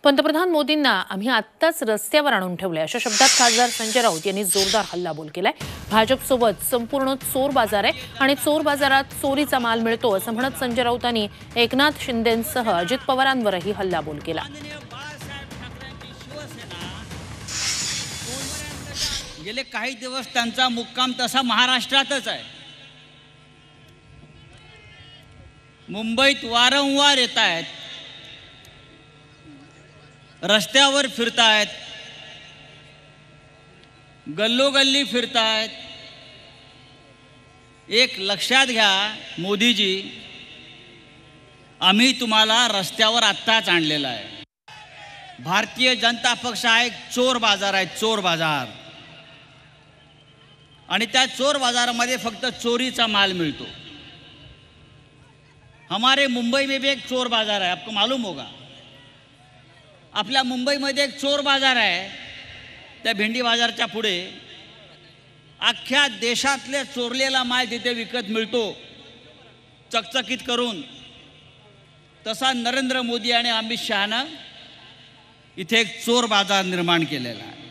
पंतप्रधान मोदींना आम्ही आत्ताच रस्त्यावर आणून ठेवले अशा शब्दात खासदार संजय राऊत यांनी जोरदार हल्लाबोल केलाय। भाजपसोबत संपूर्ण चोर बाजार आहे आणि चोर बाजारात चोरीचा माल मिळतो असं म्हणत संजय राऊतांनी एकनाथ शिंदेंसह अजित पवारांवरही हल्लाबोल केला। गेले काही दिवस त्यांचा मुक्काम तसा महाराष्ट्रातच आहे। मुंबईत वारंवार येत आहेत, रस्त्यावर फिरतायत, गल्लोगल्ली फिरतायत। एक लक्षात घ्या मोदीजी, आम्ही तुम्हाला रस्त्यावर आत्ताच आणलेला आहे। भारतीय जनता पक्ष हा एक चोर बाजार आहे, चोर बाजार। आणि त्या चोर बाजारामध्ये फक्त चोरीचा माल मिळतो। हमारे मुंबई में भी एक चोर बाजार है, आपको मालूम होगा। आपल्या मुंबईमध्ये एक चोर बाजार आहे। त्या भेंडी बाजारच्या पुढे अख्ख्या देशातले चोरलेला माल तिथे विकत मिळतो चकचकीत करून। तसा नरेंद्र मोदी आणि अमित शहानं इथे एक चोर बाजार निर्माण केलेला आहे।